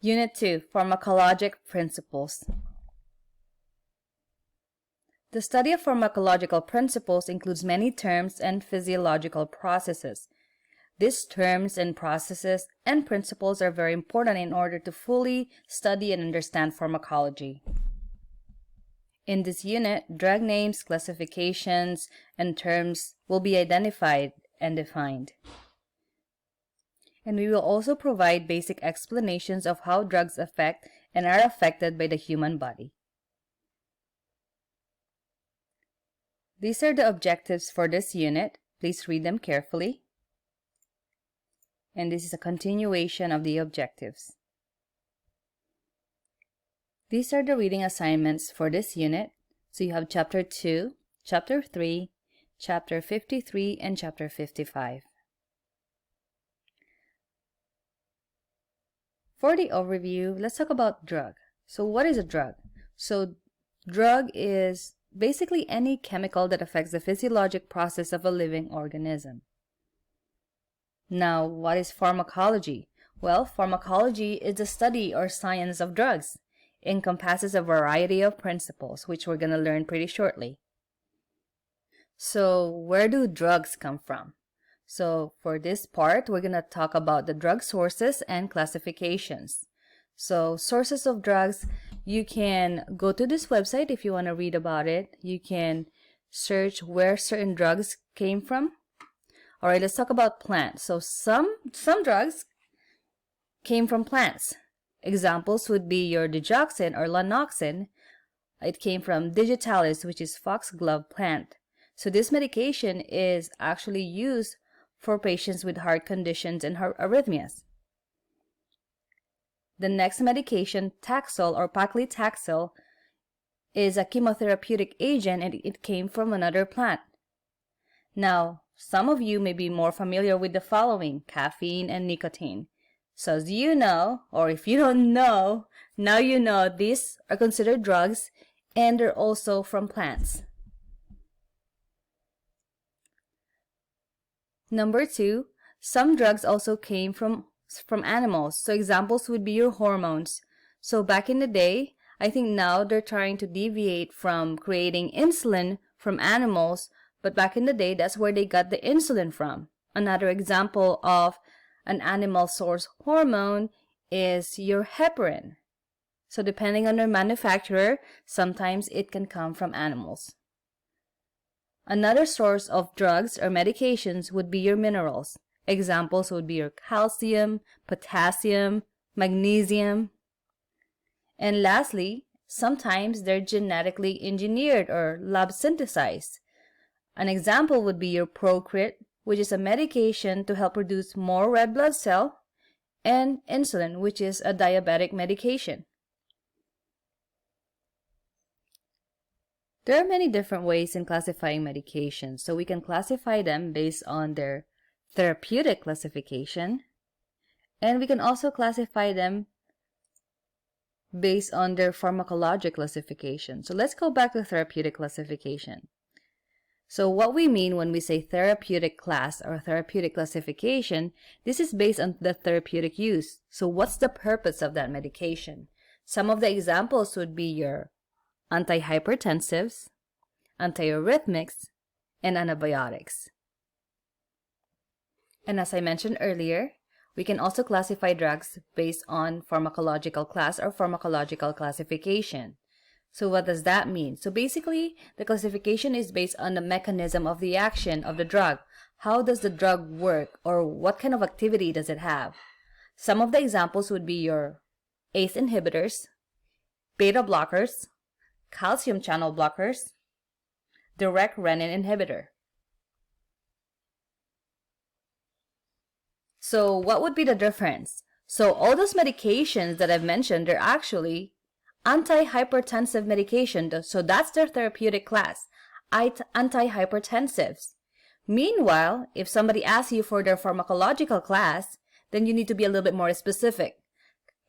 Unit 2, Pharmacologic Principles. The study of pharmacological principles includes many terms and physiological processes. These terms and processes and principles are very important in order to fully study and understand pharmacology. In this unit, drug names, classifications, and terms will be identified and defined. And we will also provide basic explanations of how drugs affect and are affected by the human body. These are the objectives for this unit. Please read them carefully. And this is a continuation of the objectives. These are the reading assignments for this unit. So you have Chapter 2, Chapter 3, Chapter 53, and Chapter 55. For the overview, let's talk about drug. So what is a drug? So drug is basically any chemical that affects the physiologic process of a living organism. Now, what is pharmacology? Well, pharmacology is the study or science of drugs. It encompasses a variety of principles, which we're going to learn pretty shortly. So, where do drugs come from? So, for this part, we're going to talk about the drug sources and classifications. So, sources of drugs, you can go to this website if you want to read about it. You can search where certain drugs came from. All right, let's talk about plants. So, some drugs came from plants. Examples would be your digoxin or lanoxin. It came from digitalis, which is foxglove plant. So this medication is actually used for patients with heart conditions and arrhythmias. The next medication, Taxol or paclitaxel, is a chemotherapeutic agent and it came from another plant. Now, some of you may be more familiar with the following, caffeine and nicotine. So as you know, or if you don't know, now you know these are considered drugs and they're also from plants. Number 2, some drugs also came from animals. So examples would be your hormones. So back in the day, I think now they're trying to deviate from creating insulin from animals, but back in the day, that's where they got the insulin from. Another example of an animal source hormone is your heparin. So depending on their manufacturer, sometimes it can come from animals. Another source of drugs or medications would be your minerals. Examples would be your calcium, potassium, magnesium. And lastly, sometimes they're genetically engineered or lab synthesized. An example would be your Procrit, which is a medication to help produce more red blood cell, and insulin, which is a diabetic medication. There are many different ways in classifying medications, so we can classify them based on their therapeutic classification, and we can also classify them based on their pharmacologic classification. So let's go back to therapeutic classification. So what we mean when we say therapeutic class or therapeutic classification, this is based on the therapeutic use. So what's the purpose of that medication? Some of the examples would be your antihypertensives, antiarrhythmics, and antibiotics. And as I mentioned earlier, we can also classify drugs based on pharmacological class or pharmacological classification. So what does that mean? So basically, the classification is based on the mechanism of the action of the drug. How does the drug work, or what kind of activity does it have? Some of the examples would be your ACE inhibitors, beta blockers, calcium channel blockers, direct renin inhibitor. So what would be the difference? So all those medications that I've mentioned, they're actually antihypertensive medication, so that's their therapeutic class, antihypertensives. Meanwhile, if somebody asks you for their pharmacological class, then you need to be a little bit more specific.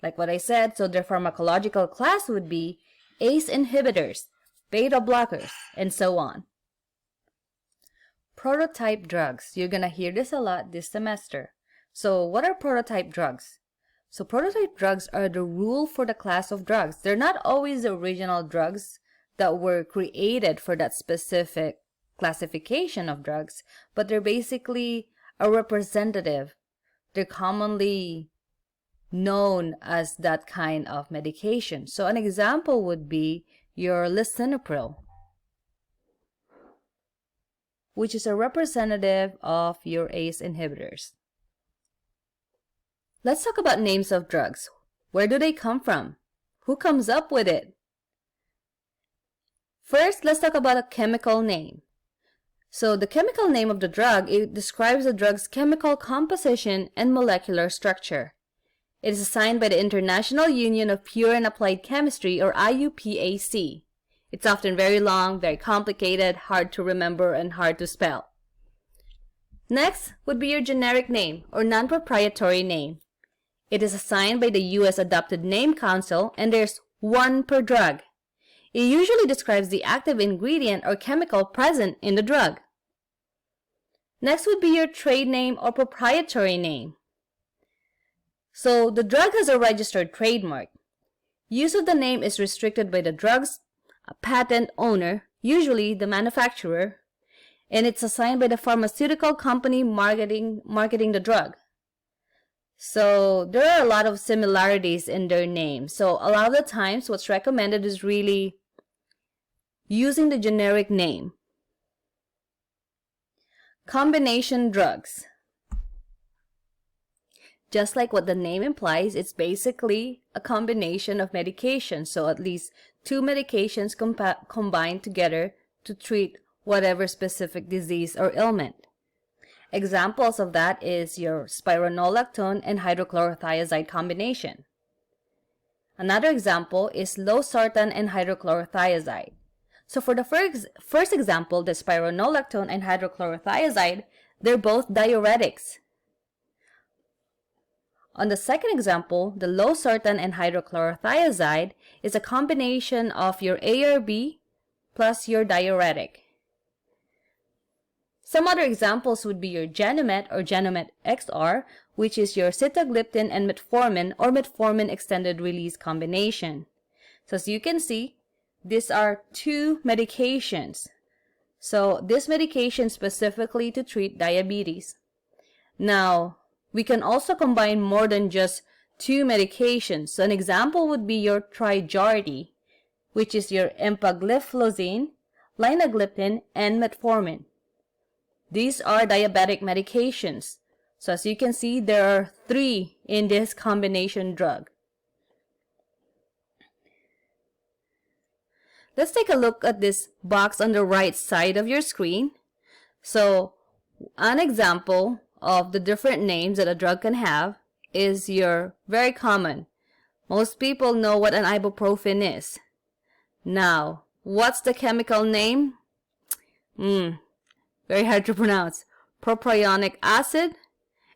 Like what I said, so their pharmacological class would be ACE inhibitors, beta blockers, and so on. Prototype drugs. You're going to hear this a lot this semester. So what are prototype drugs? So prototype drugs are the rule for the class of drugs. They're not always the original drugs that were created for that specific classification of drugs, but they're basically a representative. They're commonly known as that kind of medication. So an example would be your lisinopril, which is a representative of your ACE inhibitors. Let's talk about names of drugs. Where do they come from? Who comes up with it? First, let's talk about a chemical name. So the chemical name of the drug, it describes the drug's chemical composition and molecular structure. It is assigned by the International Union of Pure and Applied Chemistry, or IUPAC. It's often very long, very complicated, hard to remember, and hard to spell. Next would be your generic name, or non-proprietary name. It is assigned by the U.S. Adopted Name Council, and there's one per drug. It usually describes the active ingredient or chemical present in the drug. Next would be your trade name or proprietary name. So the drug has a registered trademark. Use of the name is restricted by the drug's patent owner, usually the manufacturer, and it's assigned by the pharmaceutical company marketing the drug. So there are a lot of similarities in their name. So a lot of the times what's recommended is really using the generic name. Combination drugs. Just like what the name implies, it's basically a combination of medications. So at least two medications combined together to treat whatever specific disease or ailment. Examples of that is your spironolactone and hydrochlorothiazide combination. Another example is losartan and hydrochlorothiazide. So for the first example, the spironolactone and hydrochlorothiazide, they're both diuretics. On the second example, the losartan and hydrochlorothiazide is a combination of your ARB plus your diuretic. Some other examples would be your Genemet or Genemet XR, which is your sitagliptin and metformin or metformin extended release combination. So as you can see, these are two medications. So this medication specifically to treat diabetes. Now, we can also combine more than just two medications. So an example would be your Trijardi, which is your empagliflozin, linagliptin, and metformin. These are diabetic medications. So as you can see, there are three in this combination drug. Let's take a look at this box on the right side of your screen. So an example of the different names that a drug can have is your very common. Most people know what an ibuprofen is. Now, what's the chemical name? Very hard to pronounce. Propionic acid.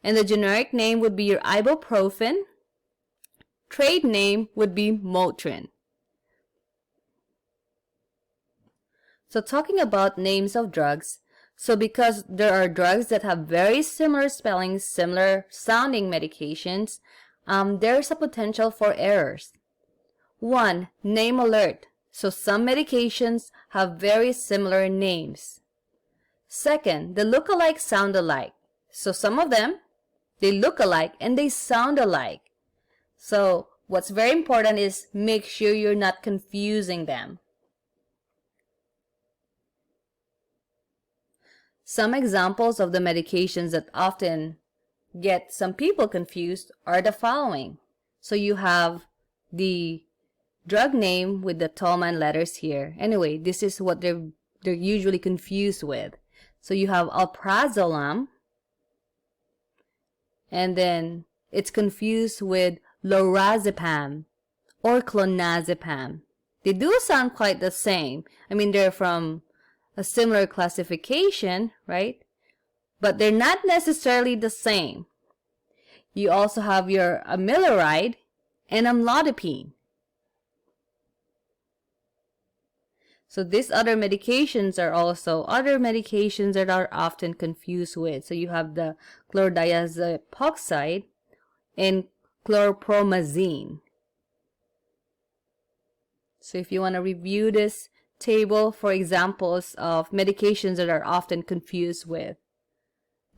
And the generic name would be your ibuprofen. Trade name would be Motrin. So talking about names of drugs, so because there are drugs that have very similar spellings, similar sounding medications, there's a potential for errors. 1. Name alert. So some medications have very similar names. Second, the look-alike sound alike. So some of them, they look alike and they sound alike. So what's very important is make sure you're not confusing them. Some examples of the medications that often get some people confused are the following. So you have the drug name with the Tolman letters here. Anyway, this is what they're usually confused with. So you have alprazolam, and then it's confused with lorazepam or clonazepam. They do sound quite the same. I mean, they're from a similar classification, right? But they're not necessarily the same. You also have your amiloride and amlodipine. So these other medications are also other medications that are often confused with. So you have the chlordiazepoxide and chlorpromazine. So if you want to review this table for examples of medications that are often confused with.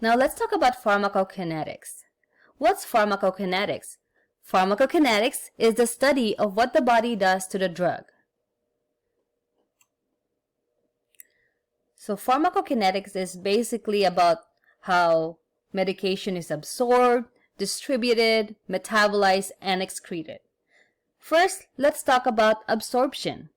Now let's talk about pharmacokinetics. What's pharmacokinetics? Pharmacokinetics is the study of what the body does to the drug. So pharmacokinetics is basically about how medication is absorbed, distributed, metabolized, and excreted. First, let's talk about absorption.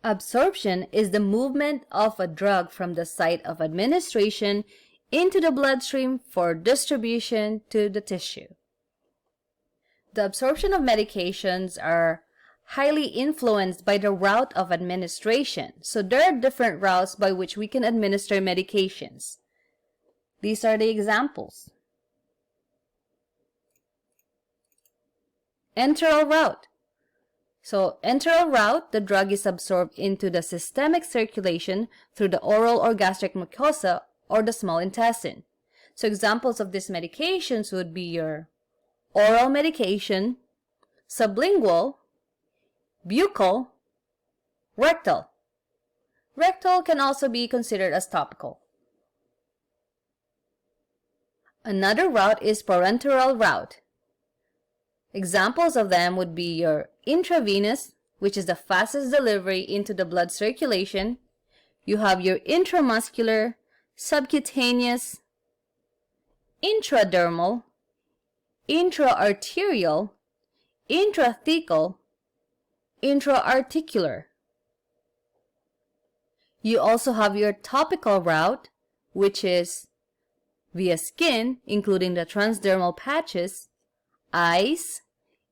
Absorption is the movement of a drug from the site of administration into the bloodstream for distribution to the tissue. The absorption of medications are highly influenced by the route of administration. So there are different routes by which we can administer medications. These are the examples. Enteral route. So enteral route, the drug is absorbed into the systemic circulation through the oral or gastric mucosa or the small intestine. So examples of these medications would be your oral medication, sublingual, buccal, rectal. Rectal can also be considered as topical. Another route is parenteral route. Examples of them would be your intravenous, which is the fastest delivery into the blood circulation. You have your intramuscular, subcutaneous, intradermal, intraarterial, intrathecal, intraarticular. You also have your topical route, which is via skin, including the transdermal patches, eyes,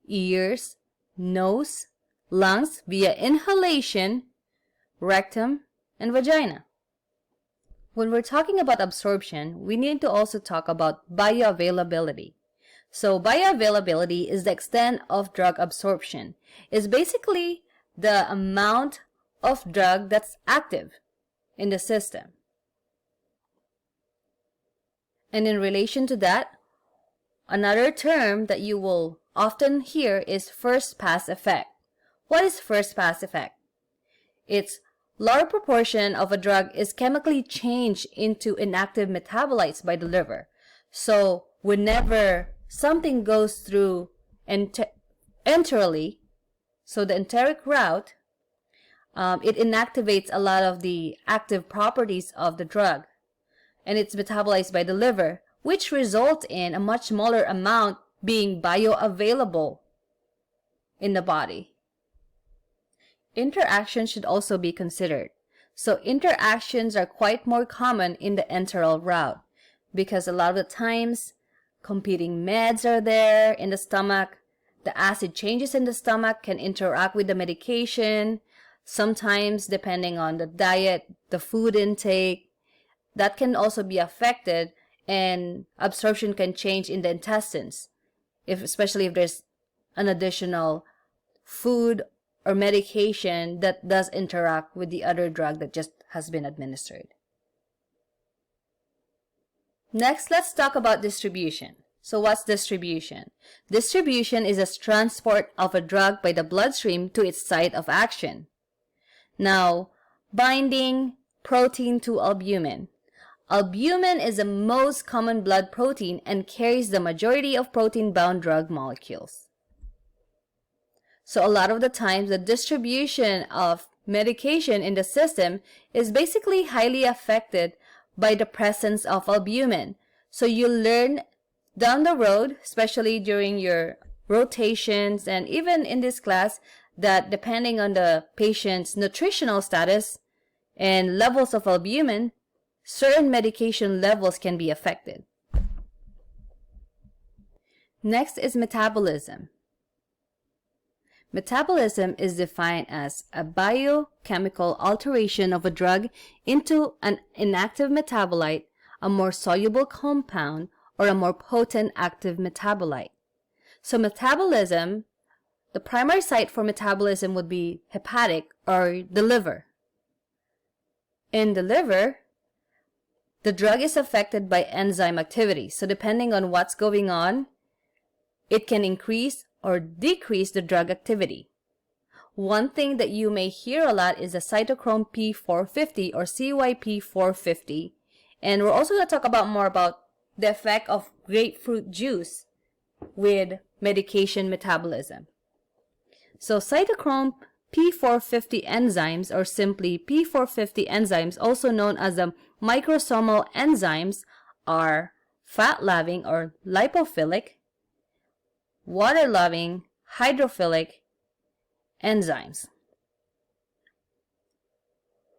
ears, nose, lungs via inhalation, rectum, and vagina. When we're talking about absorption, we need to also talk about bioavailability. So bioavailability is the extent of drug absorption. It's basically the amount of drug that's active in the system. And in relation to that, another term that you will often hear is first pass effect. What is first pass effect? It's large proportion of a drug is chemically changed into inactive metabolites by the liver. So whenever something goes through enterally, so the enteric route, it inactivates a lot of the active properties of the drug, and it's metabolized by the liver, which results in a much smaller amount being bioavailable in the body. Interactions should also be considered. So interactions are quite more common in the enteral route because a lot of the times competing meds are there in the stomach. The acid changes in the stomach can interact with the medication. Sometimes, depending on the diet, the food intake, that can also be affected, and absorption can change in the intestines, especially if there's an additional food or medication that does interact with the other drug that just has been administered. Next, let's talk about distribution. So what's distribution? Distribution is a transport of a drug by the bloodstream to its site of action. Now, binding protein to albumin. Albumin is the most common blood protein and carries the majority of protein-bound drug molecules. So a lot of the times, the distribution of medication in the system is basically highly affected by the presence of albumin. So you learn down the road, especially during your rotations and even in this class, that depending on the patient's nutritional status and levels of albumin, certain medication levels can be affected. Next is metabolism. Metabolism is defined as a biochemical alteration of a drug into an inactive metabolite, a more soluble compound, or a more potent active metabolite. So metabolism, the primary site for metabolism would be hepatic or the liver. In the liver, the drug is affected by enzyme activity. So depending on what's going on, it can increase or decrease the drug activity. One thing that you may hear a lot is the cytochrome P450 or CYP450. And we're also going to talk about more about the effect of grapefruit juice with medication metabolism. So cytochrome P450 enzymes, or simply P450 enzymes, also known as the microsomal enzymes, are fat-loving or lipophilic, water-loving, hydrophilic enzymes.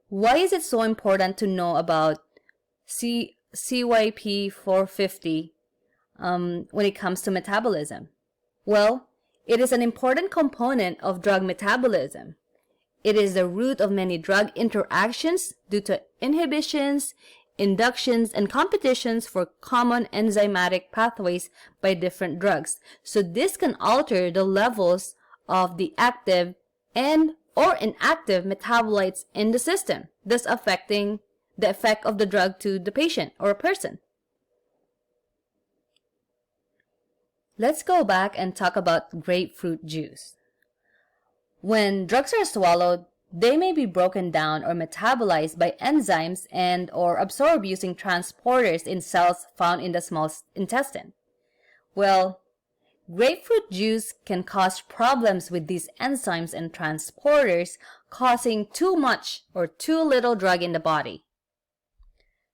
Why is it so important to know about CYP450 when it comes to metabolism? Well, it is an important component of drug metabolism. It is the root of many drug interactions due to inhibitions, inductions, and competitions for common enzymatic pathways by different drugs. So this can alter the levels of the active and or inactive metabolites in the system, thus affecting the effect of the drug to the patient or a person. Let's go back and talk about grapefruit juice. When drugs are swallowed, they may be broken down or metabolized by enzymes and or absorbed using transporters in cells found in the small intestine. Well, grapefruit juice can cause problems with these enzymes and transporters, causing too much or too little drug in the body.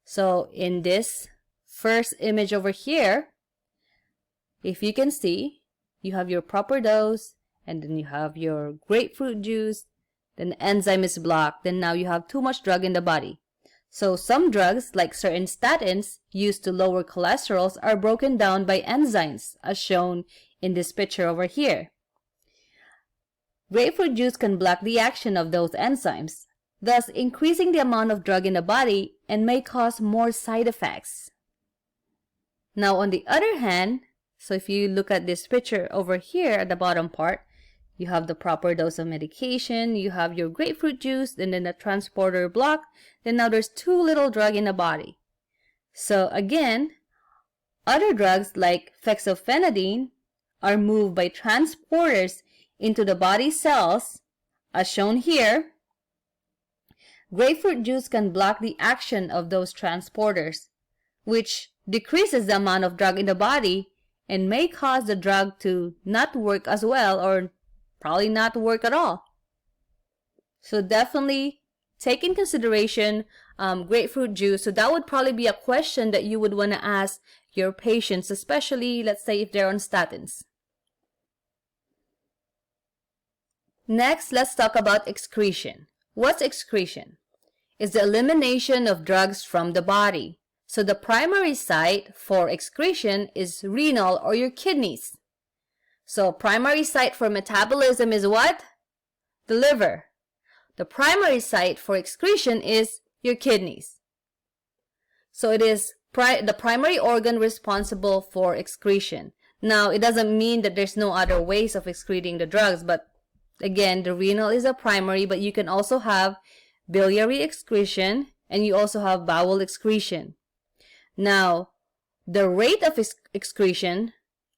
So in this first image over here, if you can see, you have your proper dose, and then you have your grapefruit juice, then the enzyme is blocked, then now you have too much drug in the body. So some drugs, like certain statins used to lower cholesterol, are broken down by enzymes, as shown in this picture over here. Grapefruit juice can block the action of those enzymes, thus increasing the amount of drug in the body and may cause more side effects. Now on the other hand, so if you look at this picture over here at the bottom part, you have the proper dose of medication, you have your grapefruit juice, and then the transporter block, then now there's too little drug in the body. So again, other drugs like fexofenadine are moved by transporters into the body cells, as shown here. Grapefruit juice can block the action of those transporters, which decreases the amount of drug in the body and may cause the drug to not work as well or probably not work at all. So definitely take in consideration grapefruit juice. So that would probably be a question that you would want to ask your patients, especially let's say if they're on statins. Next, let's talk about excretion. What's excretion? It's the elimination of drugs from the body. So the primary site for excretion is renal or your kidneys. So primary site for metabolism is what? The liver. The primary site for excretion is your kidneys. So it is the primary organ responsible for excretion. Now, it doesn't mean that there's no other ways of excreting the drugs, but again, the renal is a primary, but you can also have biliary excretion and you also have bowel excretion. Now, the rate of excretion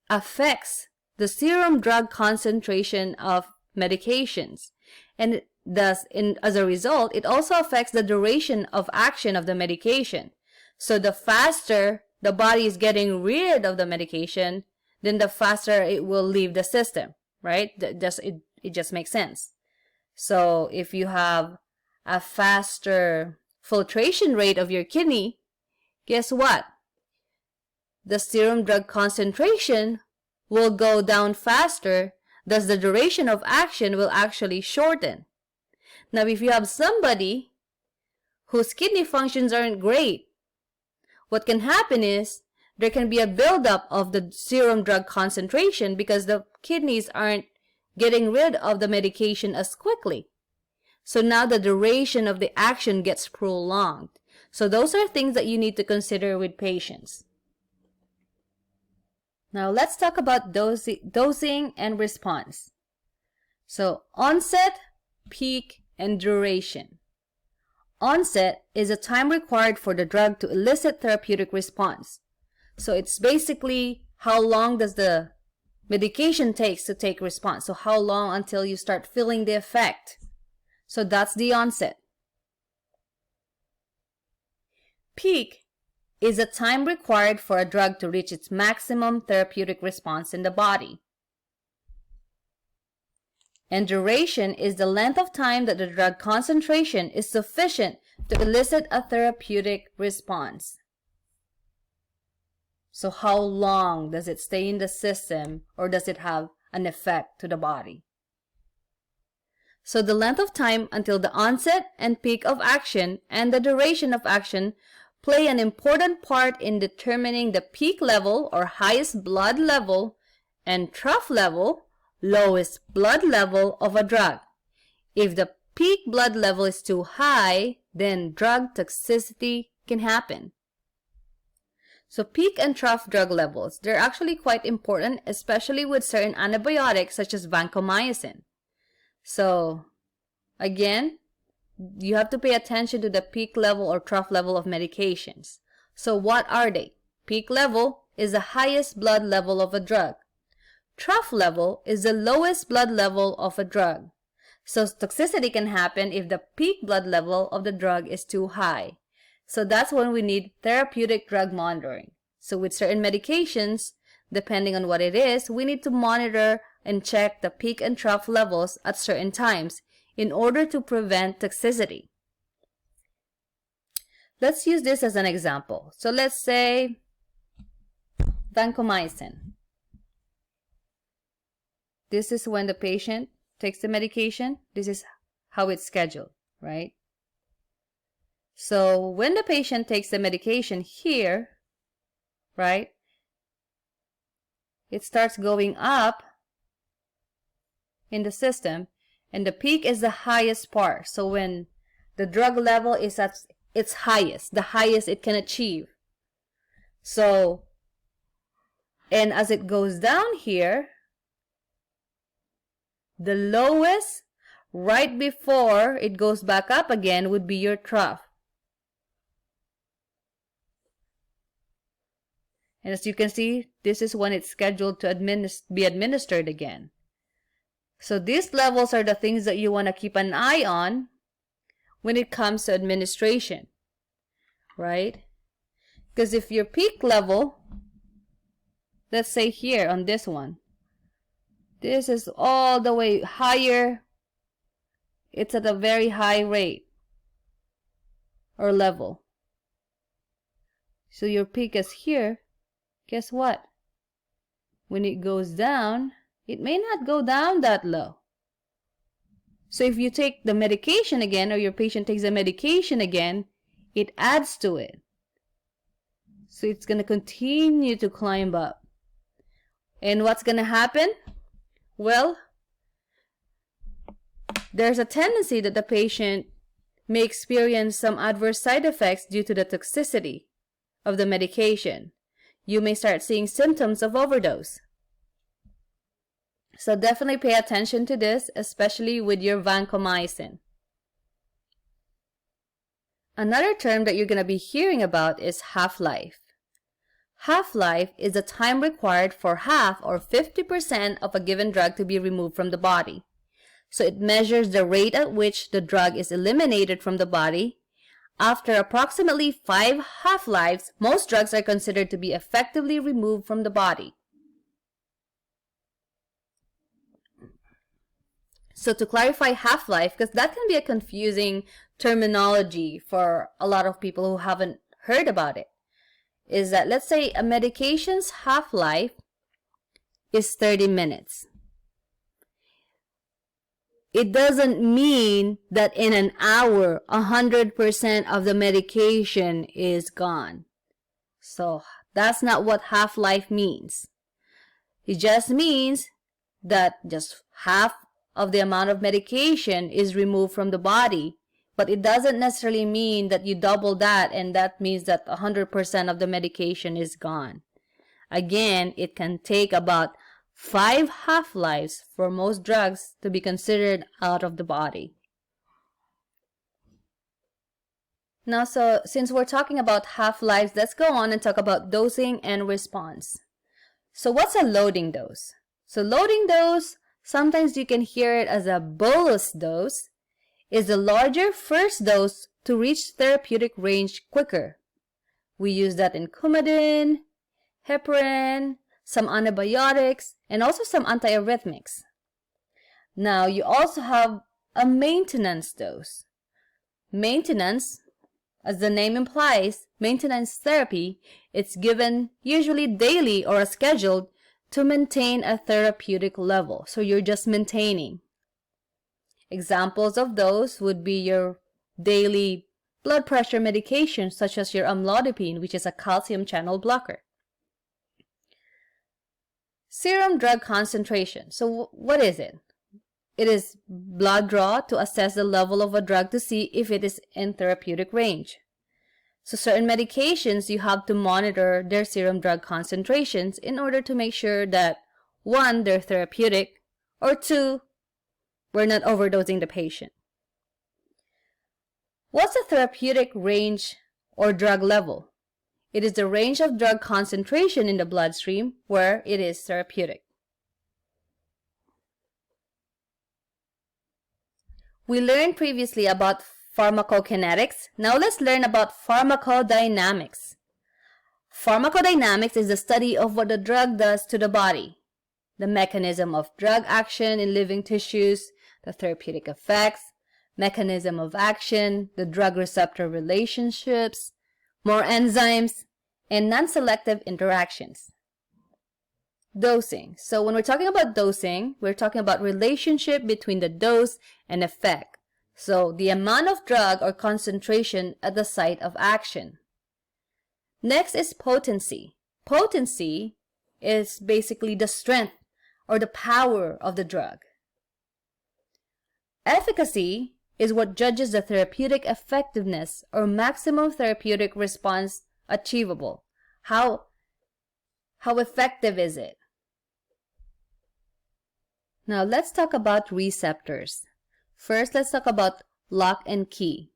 affects the serum drug concentration of medications, and thus, as a result, it also affects the duration of action of the medication. So the faster the body is getting rid of the medication, then the faster it will leave the system, right? It just makes sense. So if you have a faster filtration rate of your kidney, guess what? The serum drug concentration will go down faster, thus the duration of action will actually shorten. Now, if you have somebody whose kidney functions aren't great, what can happen is there can be a buildup of the serum drug concentration because the kidneys aren't getting rid of the medication as quickly. So now the duration of the action gets prolonged. So those are things that you need to consider with patients. Now let's talk about dosing and response. So onset, peak, and duration. Onset is the time required for the drug to elicit therapeutic response. So it's basically how long does the medication takes to take response. So how long until you start feeling the effect? So that's the onset. Peak is the time required for a drug to reach its maximum therapeutic response in the body. And duration is the length of time that the drug concentration is sufficient to elicit a therapeutic response. So how long does it stay in the system, or does it have an effect to the body? So the length of time until the onset and peak of action and the duration of action play an important part in determining the peak level or highest blood level and trough level, lowest blood level of a drug. If the peak blood level is too high, then drug toxicity can happen. So peak and trough drug levels, they're actually quite important, especially with certain antibiotics such as vancomycin. So again, you have to pay attention to the peak level or trough level of medications. So what are they? Peak level is the highest blood level of a drug. Trough level is the lowest blood level of a drug. So toxicity can happen if the peak blood level of the drug is too high. So that's when we need therapeutic drug monitoring. So with certain medications, depending on what it is, we need to monitor and check the peak and trough levels at certain times in order to prevent toxicity. Let's use this as an example. So let's say vancomycin. This is when the patient takes the medication. This is how it's scheduled, right? So when the patient takes the medication here, right, it starts going up in the system, and the peak is the highest part. So when the drug level is at its highest, the highest it can achieve. So, and as it goes down here, the lowest right before it goes back up again would be your trough. And as you can see, this is when it's scheduled to be administered again. So these levels are the things that you want to keep an eye on when it comes to administration, right? Because if your peak level, let's say here on this one, this is all the way higher, it's at a very high rate or level. So your peak is here. Guess what? When it goes down, it may not go down that low. So if you take the medication again, or your patient takes the medication again, it adds to it. So it's going to continue to climb up. And what's going to happen? Well, there's a tendency that the patient may experience some adverse side effects due to the toxicity of the medication. You may start seeing symptoms of overdose. So definitely pay attention to this, especially with your vancomycin. Another term that you're going to be hearing about is half-life. Half-life is the time required for half or 50% of a given drug to be removed from the body. So it measures the rate at which the drug is eliminated from the body. After approximately 5 half-lives, most drugs are considered to be effectively removed from the body. So to clarify half-life, because that can be a confusing terminology for a lot of people who haven't heard about it, is that let's say a medication's half-life is 30 minutes. It doesn't mean that in an hour, 100% of the medication is gone. So that's not what half-life means. It just means that just half of the amount of medication is removed from the body. But it doesn't necessarily mean that you double that and that means that 100% of the medication is gone. Again, it can take about 5 half-lives for most drugs to be considered out of the body. Now, so since we're talking about half-lives, let's go on and talk about dosing and response. So what's a loading dose? So loading dose, sometimes you can hear it as a bolus dose, is the larger first dose to reach therapeutic range quicker. We use that in Coumadin, heparin, some antibiotics, and also some antiarrhythmics. Now, you also have a maintenance dose. Maintenance, as the name implies, maintenance therapy, it's given usually daily or as scheduled to maintain a therapeutic level. So you're just maintaining. Examples of those would be your daily blood pressure medication, such as your amlodipine, which is a calcium channel blocker. Serum drug concentration. So what is it? It is blood draw to assess the level of a drug to see if it is in therapeutic range. So certain medications, you have to monitor their serum drug concentrations in order to make sure that 1, they're therapeutic, or 2, we're not overdosing the patient. What's the therapeutic range or drug level? It is the range of drug concentration in the bloodstream where it is therapeutic. We learned previously about pharmacokinetics. Now let's learn about pharmacodynamics. Pharmacodynamics is the study of what the drug does to the body, the mechanism of drug action in living tissues, the therapeutic effects, mechanism of action, the drug-receptor relationships, more enzymes, and non-selective interactions. Dosing. So when we're talking about dosing, we're talking about relationship between the dose and effect. So the amount of drug or concentration at the site of action. Next is potency. Potency is basically the strength or the power of the drug. Efficacy is what judges the therapeutic effectiveness or maximum therapeutic response achievable. How effective is it? Now let's talk about receptors. First, let's talk about lock and key.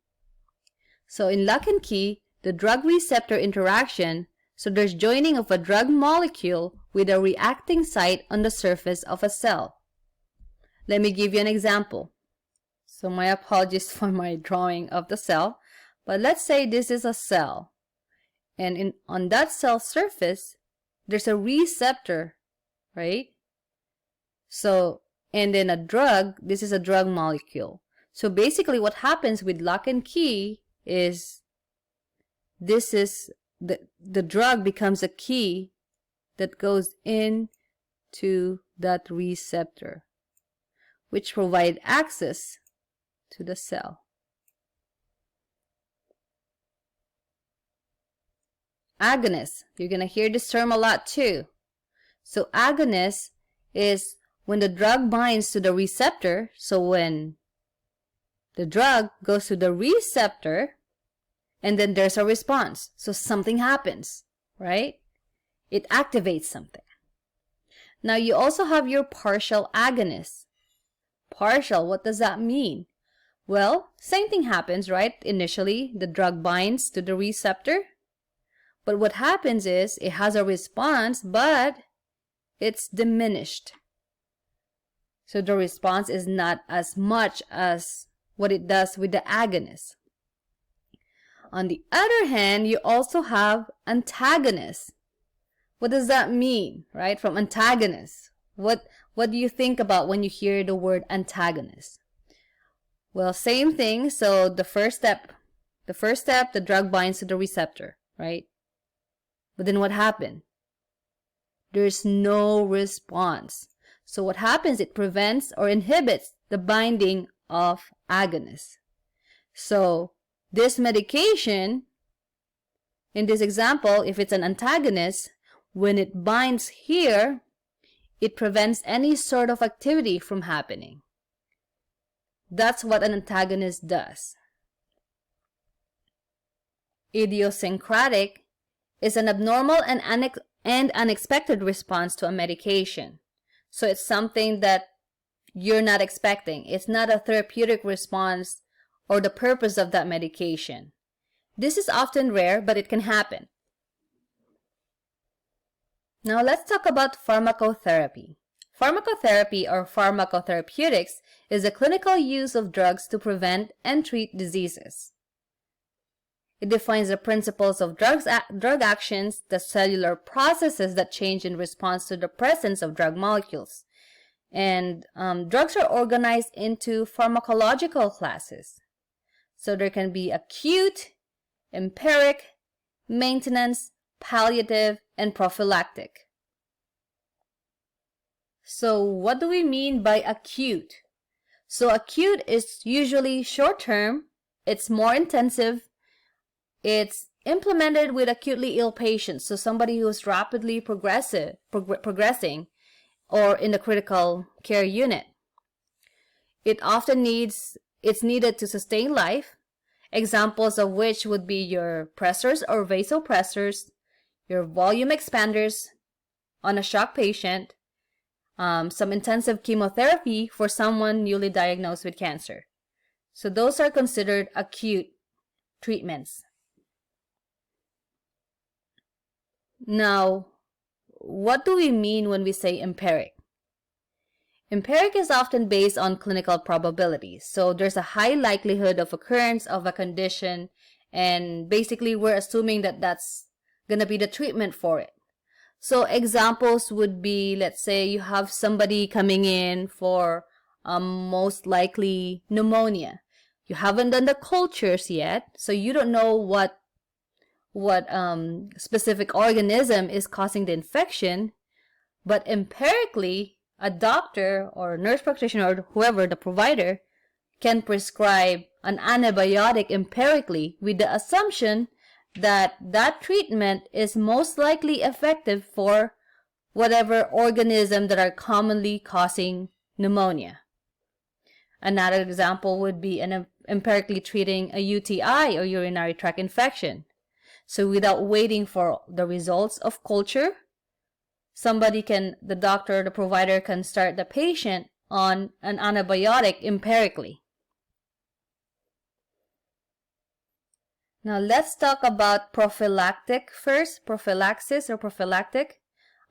So in lock and key, the drug receptor interaction, so there's joining of a drug molecule with a reacting site on the surface of a cell. Let me give you an example. So my apologies for my drawing of the cell, but let's say this is a cell. And on that cell surface, there's a receptor, right? So, and then a drug, this is a drug molecule. So basically what happens with lock and key is this is the drug becomes a key that goes into that receptor, which provide access to the cell. Agonist. You're going to hear this term a lot too. So agonist is when the drug binds to the receptor. So when the drug goes to the receptor and then there's a response. So something happens, right? It activates something. Now you also have your partial agonist. Partial, what does that mean? Well, same thing happens, right? Initially, the drug binds to the receptor. But what happens is it has a response, but it's diminished. So the response is not as much as what it does with the agonist. On the other hand, you also have antagonists. What does that mean, right? From antagonist. What do you think about when you hear the word antagonist? Well, same thing. So the first step, the drug binds to the receptor, right? But then what happened? There's no response. So what happens? It prevents or inhibits the binding of agonists. So this medication, in this example, if it's an antagonist, when it binds here, it prevents any sort of activity from happening. That's what an antagonist does. Idiosyncratic is an abnormal and unexpected response to a medication. So it's something that you're not expecting. It's not a therapeutic response or the purpose of that medication. This is often rare, but it can happen. Now let's talk about pharmacotherapy. Pharmacotherapy or pharmacotherapeutics is the clinical use of drugs to prevent and treat diseases. It defines the principles of drug actions, the cellular processes that change in response to the presence of drug molecules. And drugs are organized into pharmacological classes. So there can be acute, empiric, maintenance, palliative, and prophylactic. So what do we mean by acute? So acute is usually short-term, it's more intensive, it's implemented with acutely ill patients, so somebody who's rapidly progressing or in the critical care unit. It's needed to sustain life, examples of which would be your pressors or vasopressors, your volume expanders on a shock patient, some intensive chemotherapy for someone newly diagnosed with cancer. So those are considered acute treatments. Now, what do we mean when we say empiric? Empiric is often based on clinical probabilities. So there's a high likelihood of occurrence of a condition, and basically we're assuming that that's going to be the treatment for it. So examples would be, let's say you have somebody coming in for most likely pneumonia. You haven't done the cultures yet, so you don't know what specific organism is causing the infection, but empirically, a doctor or nurse practitioner or whoever, the provider, can prescribe an antibiotic empirically with the assumption that that treatment is most likely effective for whatever organism that are commonly causing pneumonia. Another example would be empirically treating a UTI or urinary tract infection. So without waiting for the results of culture, the doctor, the provider can start the patient on an antibiotic empirically. Now let's talk about prophylactic first, prophylaxis or prophylactic.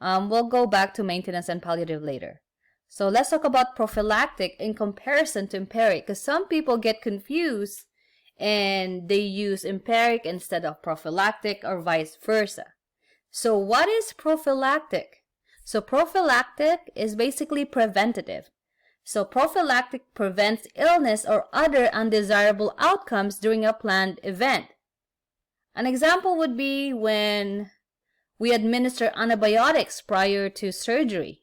We'll go back to maintenance and palliative later. So let's talk about prophylactic in comparison to empiric, because some people get confused and they use empiric instead of prophylactic or vice versa. So what is prophylactic? So prophylactic is basically preventative. So prophylactic prevents illness or other undesirable outcomes during a planned event. An example would be when we administer antibiotics prior to surgery.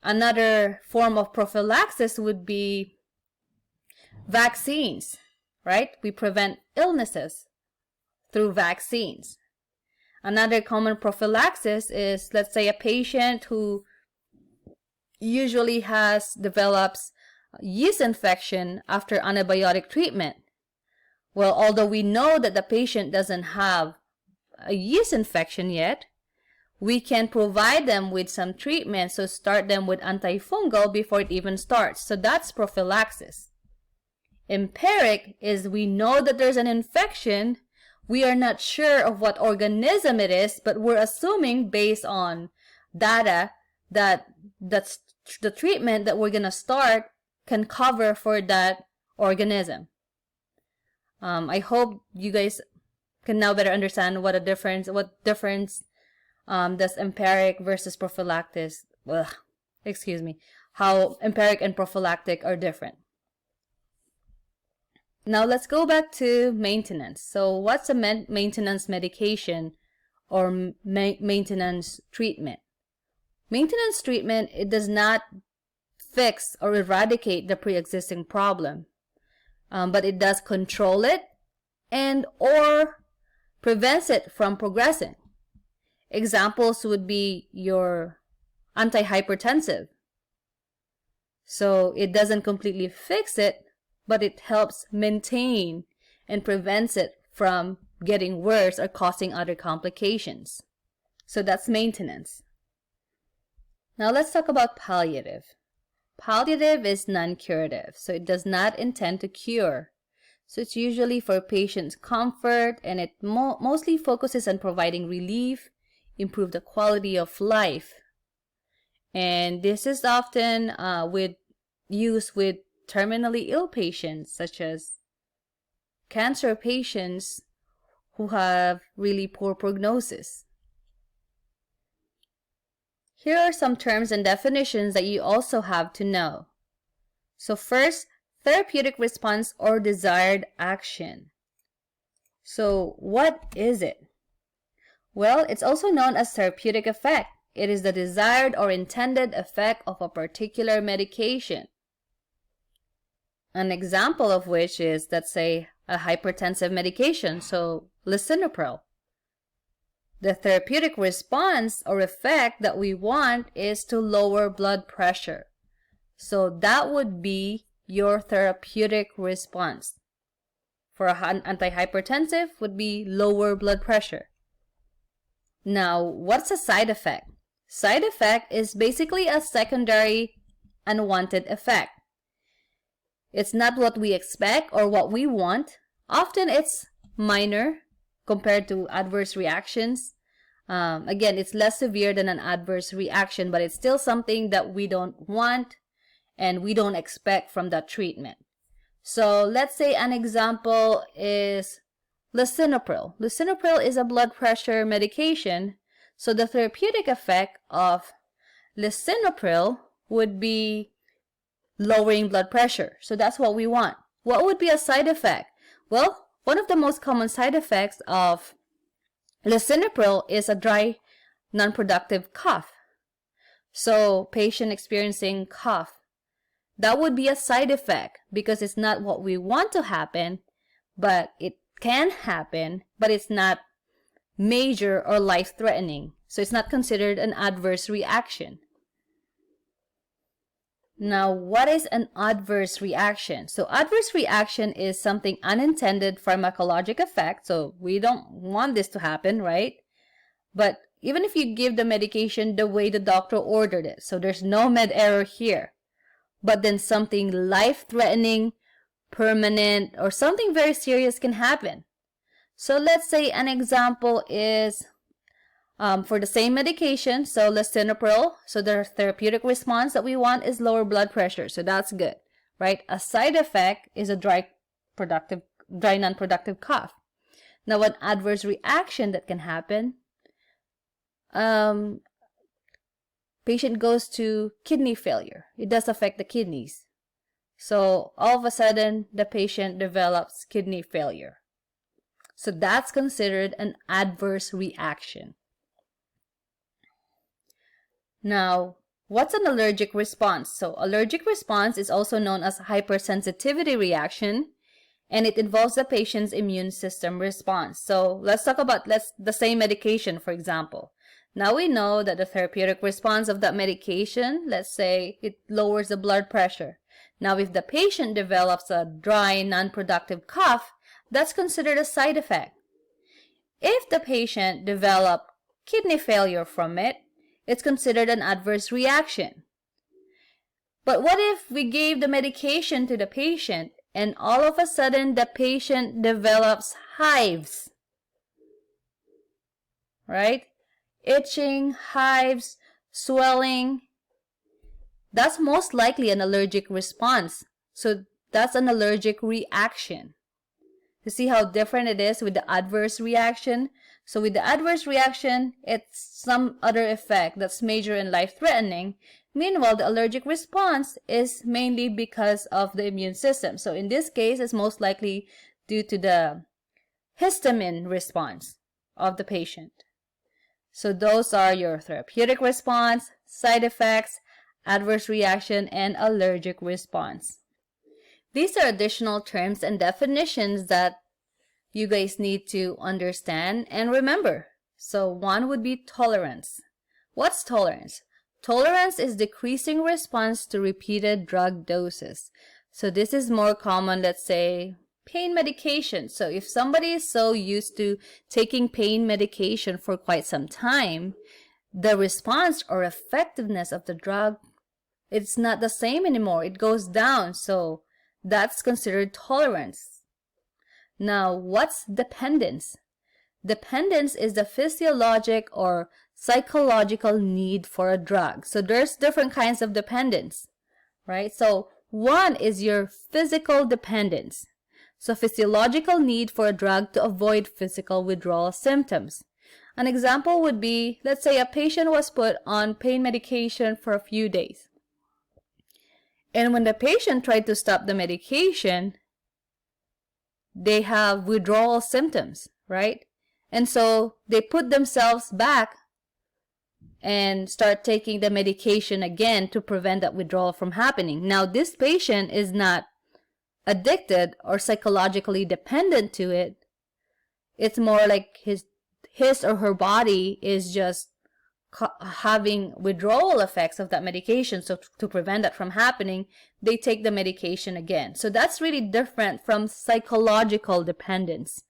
Another form of prophylaxis would be vaccines, right? We prevent illnesses through vaccines. Another common prophylaxis is, let's say, a patient who usually develops yeast infection after antibiotic treatment. Well, although we know that the patient doesn't have a yeast infection yet, we can provide them with some treatment, so start them with antifungal before it even starts. So that's prophylaxis. Empiric is we know that there's an infection. We are not sure of what organism it is, but we're assuming based on data that the treatment that we're going to start can cover for that organism. I hope you guys can now better understand what difference does empiric versus prophylactic, how empiric and prophylactic are different. Now let's go back to maintenance. So what's a maintenance medication or maintenance treatment? Maintenance treatment, it does not fix or eradicate the pre-existing problem, but it does control it and or prevents it from progressing. Examples would be your antihypertensive. So it doesn't completely fix it, but it helps maintain and prevents it from getting worse or causing other complications. So that's maintenance. Now let's talk about palliative. Palliative is non-curative, so it does not intend to cure. So it's usually for patients' comfort, and it mostly focuses on providing relief, improve the quality of life. And this is often used with terminally ill patients, such as cancer patients who have really poor prognosis. Here are some terms and definitions that you also have to know. So first, therapeutic response or desired action. So what is it? Well, it's also known as therapeutic effect. It is the desired or intended effect of a particular medication. An example of which is, let's say, a hypertensive medication, so lisinopril. The therapeutic response or effect that we want is to lower blood pressure. So that would be your therapeutic response. For an antihypertensive would be lower blood pressure. Now, what's a side effect? Side effect is basically a secondary unwanted effect. It's not what we expect or what we want. Often it's minor compared to adverse reactions. Again, it's less severe than an adverse reaction, but it's still something that we don't want and we don't expect from that treatment. So let's say an example is lisinopril. Lisinopril is a blood pressure medication. So the therapeutic effect of lisinopril would be lowering blood pressure. So that's what we want. What would be a side effect? Well, one of the most common side effects of lisinopril is a dry, non-productive cough. So patient experiencing cough. That would be a side effect because it's not what we want to happen, but it can happen, but it's not major or life-threatening. So it's not considered an adverse reaction. Now, what is an adverse reaction? So adverse reaction is something unintended pharmacologic effect. So we don't want this to happen, right? But even if you give the medication the way the doctor ordered it, so there's no med error here, but then something life-threatening, permanent, or something very serious can happen. So let's say an example is for the same medication, so lisinopril, so the therapeutic response that we want is lower blood pressure, so that's good, right? A side effect is a dry, non-productive cough. Now, an adverse reaction that can happen, patient goes to kidney failure. It does affect the kidneys. So all of a sudden, the patient develops kidney failure. So that's considered an adverse reaction. Now, what's an allergic response? So allergic response is also known as hypersensitivity reaction, and it involves the patient's immune system response. So let's talk about the same medication, for example. Now we know that the therapeutic response of that medication, let's say it lowers the blood pressure. Now if the patient develops a dry, non-productive cough, that's considered a side effect. If the patient develops kidney failure from it, it's considered an adverse reaction. But what if we gave the medication to the patient and all of a sudden the patient develops hives? Right? Itching, hives, swelling. That's most likely an allergic response. So that's an allergic reaction. You see how different it is with the adverse reaction? So with the adverse reaction, it's some other effect that's major and life-threatening. Meanwhile, the allergic response is mainly because of the immune system. So in this case, it's most likely due to the histamine response of the patient. So those are your therapeutic response, side effects, adverse reaction, and allergic response. These are additional terms and definitions that you guys need to understand and remember. So one would be tolerance. What's tolerance? Tolerance is decreasing response to repeated drug doses. So this is more common, let's say, pain medication. So if somebody is so used to taking pain medication for quite some time, the response or effectiveness of the drug, it's not the same anymore. It goes down. So that's considered tolerance. Now, what's dependence? Dependence is the physiologic or psychological need for a drug. So there's different kinds of dependence, right? So one is your physical dependence. So physiological need for a drug to avoid physical withdrawal symptoms. An example would be, let's say a patient was put on pain medication for a few days. And when the patient tried to stop the medication, they have withdrawal symptoms, right? And so they put themselves back and start taking the medication again to prevent that withdrawal from happening. Now, this patient is not addicted or psychologically dependent to it. It's more like his or her body is just having withdrawal effects of that medication. So to prevent that from happening, they take the medication again. So that's really different from psychological dependence.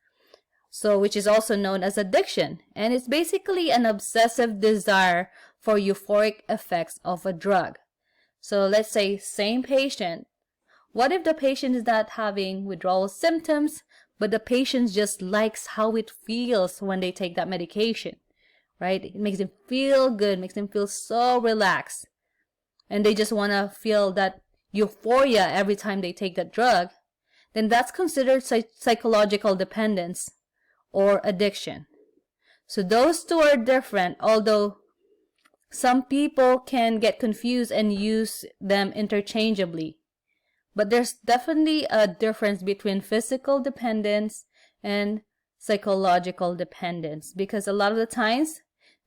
So which is also known as addiction. And it's basically an obsessive desire for euphoric effects of a drug. So let's say same patient. What if the patient is not having withdrawal symptoms, but the patient just likes how it feels when they take that medication, right? It makes them feel good, makes them feel so relaxed. And they just want to feel that euphoria every time they take that drug. Then that's considered psychological dependence or addiction. So those two are different, although some people can get confused and use them interchangeably. But there's definitely a difference between physical dependence and psychological dependence, because a lot of the times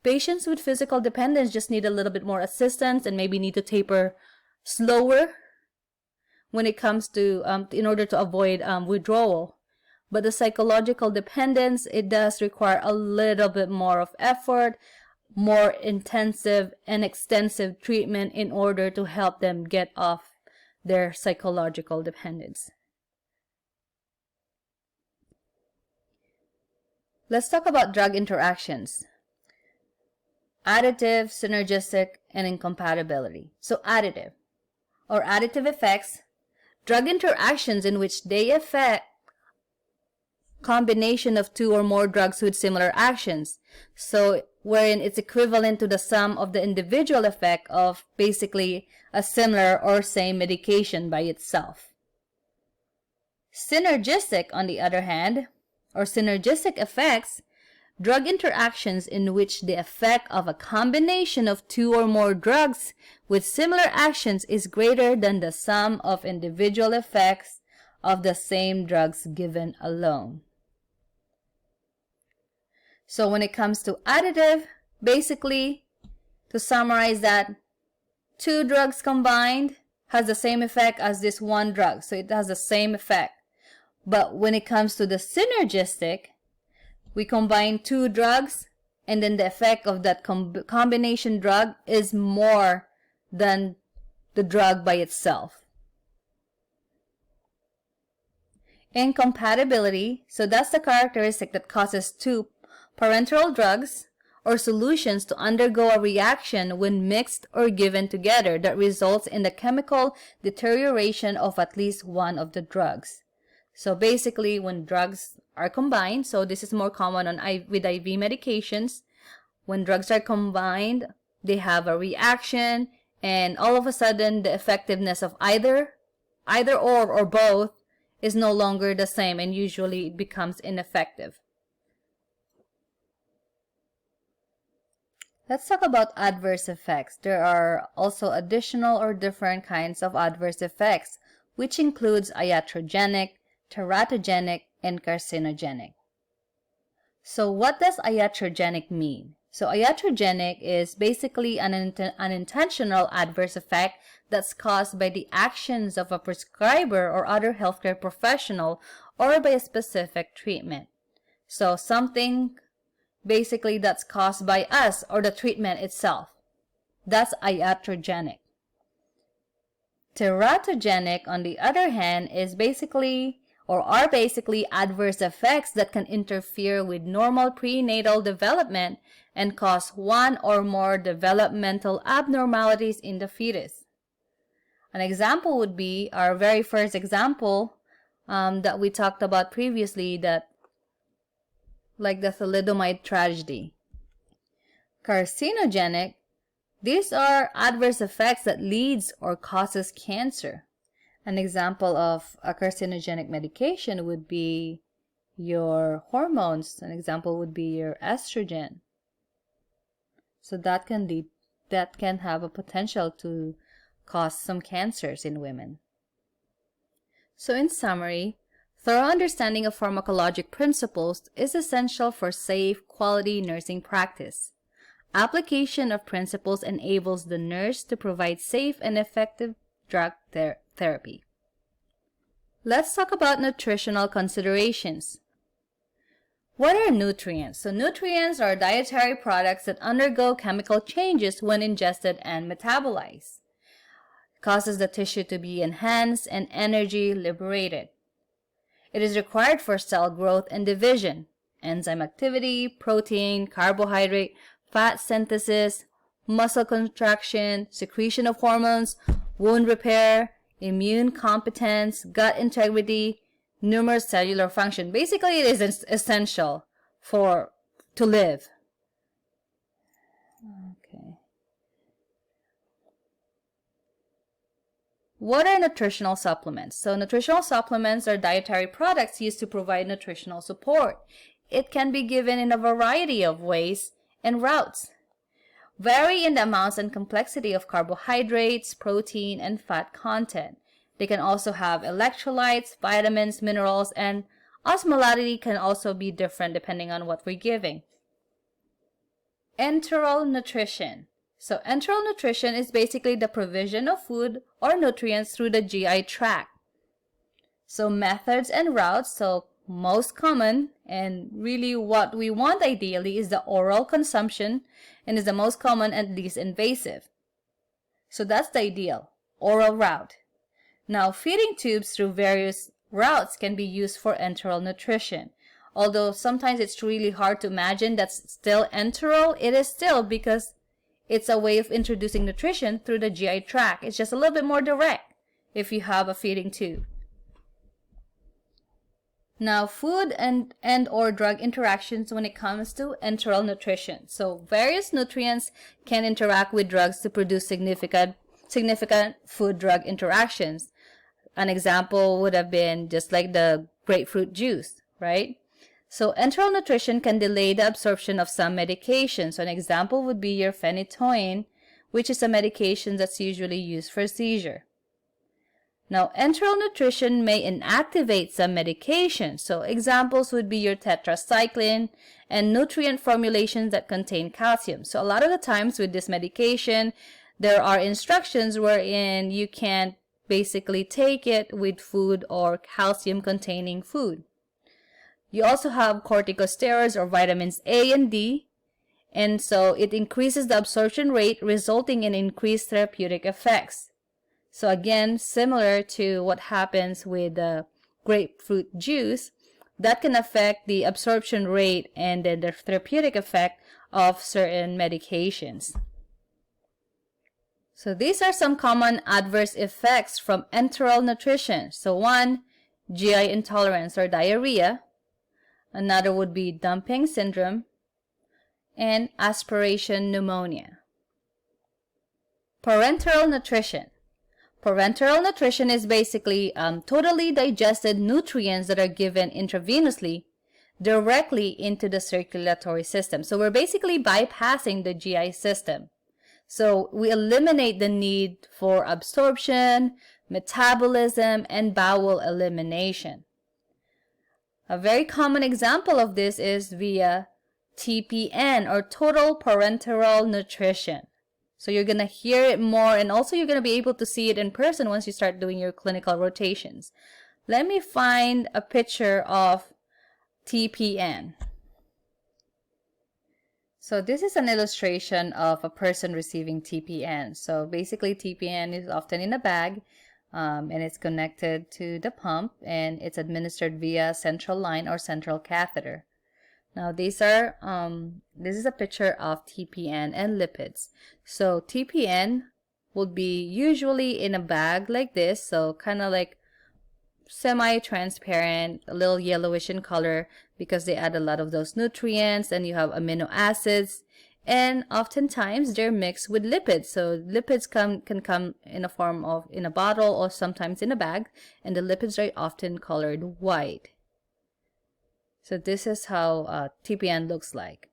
patients with physical dependence just need a little bit more assistance and maybe need to taper slower when it comes to in order to avoid withdrawal. But the psychological dependence, it does require a little bit more of effort, more intensive and extensive treatment in order to help them get off their psychological dependence. Let's talk about drug interactions. Additive, synergistic, and incompatibility. So additive or additive effects, drug interactions in which they affect combination of two or more drugs with similar actions. So wherein it's equivalent to the sum of the individual effect of basically a similar or same medication by itself. Synergistic, on the other hand, or synergistic effects, drug interactions in which the effect of a combination of two or more drugs with similar actions is greater than the sum of individual effects of the same drugs given alone. So when it comes to additive, basically, to summarize that, two drugs combined has the same effect as this one drug. So it has the same effect. But when it comes to the synergistic, we combine two drugs and then the effect of that combination drug is more than the drug by itself. Incompatibility, so that's the characteristic that causes two parenteral drugs or solutions to undergo a reaction when mixed or given together that results in the chemical deterioration of at least one of the drugs. So basically, when drugs are combined, so this is more common with IV medications, when drugs are combined, they have a reaction, and all of a sudden, the effectiveness of either or both is no longer the same, and usually it becomes ineffective. Let's talk about adverse effects. There are also additional or different kinds of adverse effects, which includes iatrogenic, teratogenic, and carcinogenic. So what does iatrogenic mean? So iatrogenic is basically an unintentional adverse effect that's caused by the actions of a prescriber or other healthcare professional or by a specific treatment. So something basically that's caused by us or the treatment itself. That's iatrogenic. Teratogenic, on the other hand, is basically adverse effects that can interfere with normal prenatal development and cause one or more developmental abnormalities in the fetus. An example would be our very first example that we talked about previously, that like the thalidomide tragedy. Carcinogenic, these are adverse effects that leads or causes cancer. An example of a carcinogenic medication would be your hormones. An example would be your estrogen. So that can have a potential to cause some cancers in women. So in summary, thorough understanding of pharmacologic principles is essential for safe, quality nursing practice. Application of principles enables the nurse to provide safe and effective drug therapy. Let's talk about nutritional considerations. What are nutrients? So nutrients are dietary products that undergo chemical changes when ingested and metabolized. It causes the tissue to be enhanced and energy liberated. It is required for cell growth and division, enzyme activity, protein, carbohydrate, fat synthesis, muscle contraction, secretion of hormones, wound repair, immune competence, gut integrity, numerous cellular function. Basically, it is essential to live. Okay. What are nutritional supplements? So nutritional supplements are dietary products used to provide nutritional support. It can be given in a variety of ways and routes. Vary in the amounts and complexity of carbohydrates, protein, and fat content. They can also have electrolytes, vitamins, minerals, and osmolality can also be different depending on what we're giving. Enteral nutrition. So enteral nutrition is basically the provision of food or nutrients through the GI tract. So methods and routes, so most common and really what we want ideally is the oral consumption and is the most common and least invasive. So that's the ideal, oral route. Now feeding tubes through various routes can be used for enteral nutrition. Although sometimes it's really hard to imagine that's still enteral, it is still because it's a way of introducing nutrition through the GI tract. It's just a little bit more direct if you have a feeding tube. Now, food and or drug interactions when it comes to enteral nutrition. So, various nutrients can interact with drugs to produce significant food-drug interactions. An example would have been just like the grapefruit juice, right? So, enteral nutrition can delay the absorption of some medications. So, an example would be your phenytoin, which is a medication that's usually used for seizure. Now, enteral nutrition may inactivate some medications. So, examples would be your tetracycline and nutrient formulations that contain calcium. So, a lot of the times with this medication, there are instructions wherein you can't basically take it with food or calcium-containing food. You also have corticosteroids or vitamins A and D, and so it increases the absorption rate, resulting in increased therapeutic effects. So again, similar to what happens with the grapefruit juice, that can affect the absorption rate and then the therapeutic effect of certain medications. So these are some common adverse effects from enteral nutrition. So one, GI intolerance or diarrhea. Another would be dumping syndrome and aspiration pneumonia. Parenteral nutrition. Parenteral nutrition is basically totally digested nutrients that are given intravenously directly into the circulatory system. So we're basically bypassing the GI system. So we eliminate the need for absorption, metabolism, and bowel elimination. A very common example of this is via TPN or total parenteral nutrition. So you're going to hear it more, and also you're going to be able to see it in person once you start doing your clinical rotations. Let me find a picture of TPN. So this is an illustration of a person receiving TPN. So basically TPN is often in a bag, and it's connected to the pump, and it's administered via central line or central catheter. Now this is a picture of TPN and lipids. So TPN would be usually in a bag like this, so kind of like semi-transparent, a little yellowish in color because they add a lot of those nutrients, and you have amino acids, and oftentimes they're mixed with lipids. So lipids can come in a form of in a bottle or sometimes in a bag, and the lipids are often colored white. So this is how TPN looks like.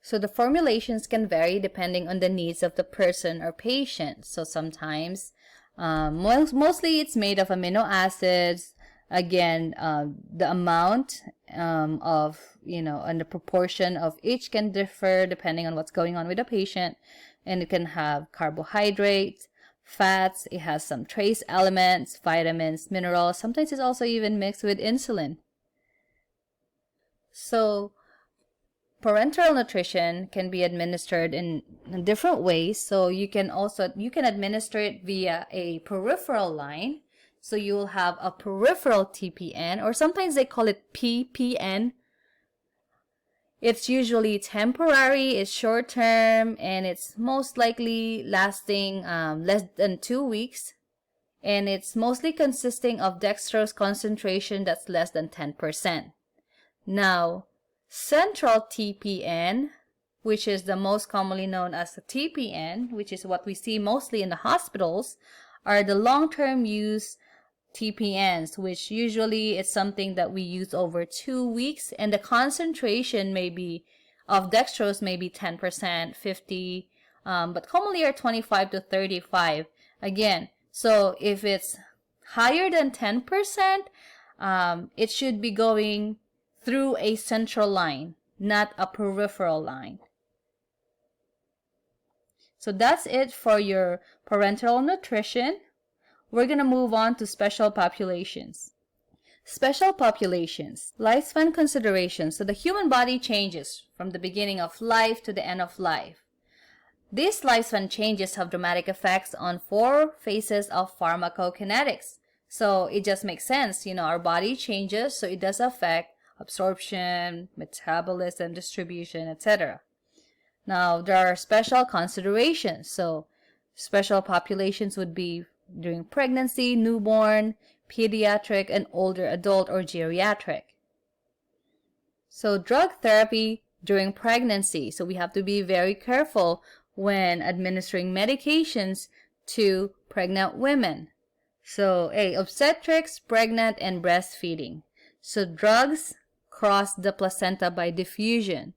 So the formulations can vary depending on the needs of the person or patient. So sometimes, mostly it's made of amino acids. Again, the amount of, and the proportion of each can differ depending on what's going on with the patient. And it can have carbohydrates, fats, it has some trace elements, vitamins, minerals. Sometimes it's also even mixed with insulin. So parenteral nutrition can be administered in different ways. So you can administer it via a peripheral line. So you will have a peripheral TPN, or sometimes they call it PPN. It's usually temporary, it's short term, and it's most likely lasting less than 2 weeks. And it's mostly consisting of dextrose concentration that's less than 10%. Now, central TPN, which is the most commonly known as the TPN, which is what we see mostly in the hospitals, are the long-term use TPNs, which usually is something that we use over 2 weeks, and the concentration of dextrose may be 10%, 50, but commonly are 25 to 35. Again, so if it's higher than 10%, it should be going through a central line, not a peripheral line. So that's it for your parenteral nutrition. We're going to move on to special populations. Special populations, lifespan considerations. So the human body changes from the beginning of life to the end of life. These lifespan changes have dramatic effects on 4 phases of pharmacokinetics. So it just makes sense, our body changes, so it does affect absorption, metabolism, distribution, etc. Now, there are special considerations. So special populations would be during pregnancy, newborn, pediatric, and older adult or geriatric. So drug therapy during pregnancy. So we have to be very careful when administering medications to pregnant women. So obstetrics, pregnant, and breastfeeding. So drugs cross the placenta by diffusion.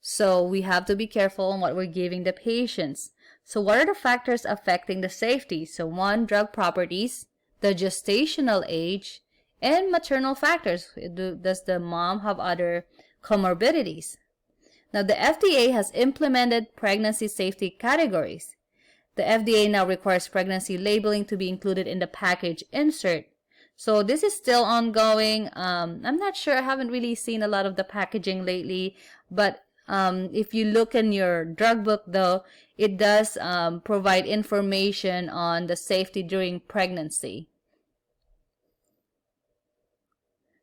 So we have to be careful on what we're giving the patients. So what are the factors affecting the safety? So 1, drug properties, the gestational age, and maternal factors. Does the mom have other comorbidities? Now the FDA has implemented pregnancy safety categories. The FDA now requires pregnancy labeling to be included in the package insert. So this is still ongoing. I'm not sure. I haven't really seen a lot of the packaging lately. But if you look in your drug book, though, it does provide information on the safety during pregnancy.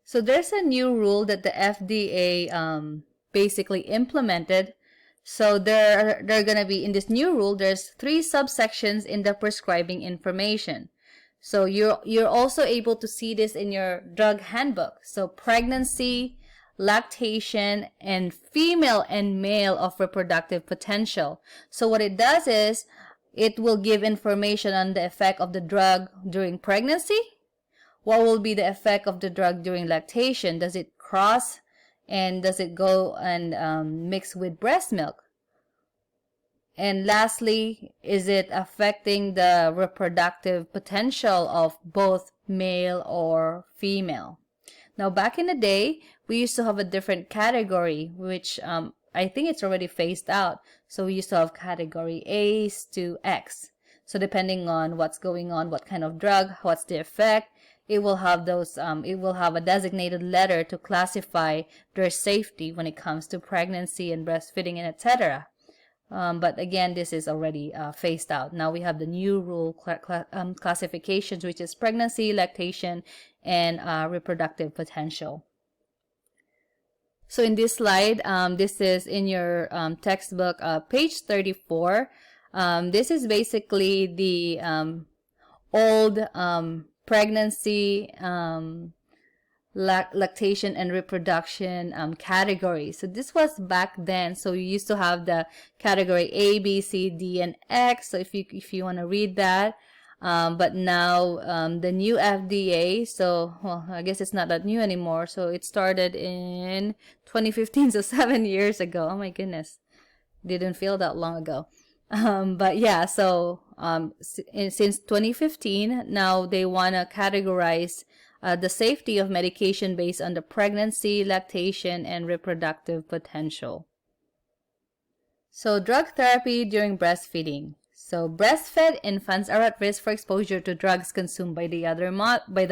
So there's a new rule that the FDA basically implemented. So there are going to be, in this new rule, there's 3 subsections in the prescribing information. So you're also able to see this in your drug handbook. So pregnancy, lactation, and female and male of reproductive potential. So what it does is it will give information on the effect of the drug during pregnancy. What will be the effect of the drug during lactation? Does it cross and does it go and mix with breast milk? And lastly, is it affecting the reproductive potential of both male or female? Now, back in the day, we used to have a different category, which I think it's already phased out. So we used to have category A's to X. So depending on what's going on, what kind of drug, what's the effect, it will have a designated letter to classify their safety when it comes to pregnancy and breastfeeding and etc. But again, this is already phased out. Now we have the new rule classifications, which is pregnancy, lactation, and reproductive potential. So in this slide, this is in your textbook, page 34. This is basically the old pregnancy, lactation and reproduction category. So this was back then. So you used to have the category A, B, C, D, and X. So if you want to read that. But now the new FDA, so well, I guess it's not that new anymore. So it started in 2015, so 7 years ago. Oh my goodness, didn't feel that long ago. But yeah, so since 2015, now they want to categorize the safety of medication based on the pregnancy, lactation, and reproductive potential. So drug therapy during breastfeeding. So breastfed infants are at risk for exposure to drugs consumed by the other mother. By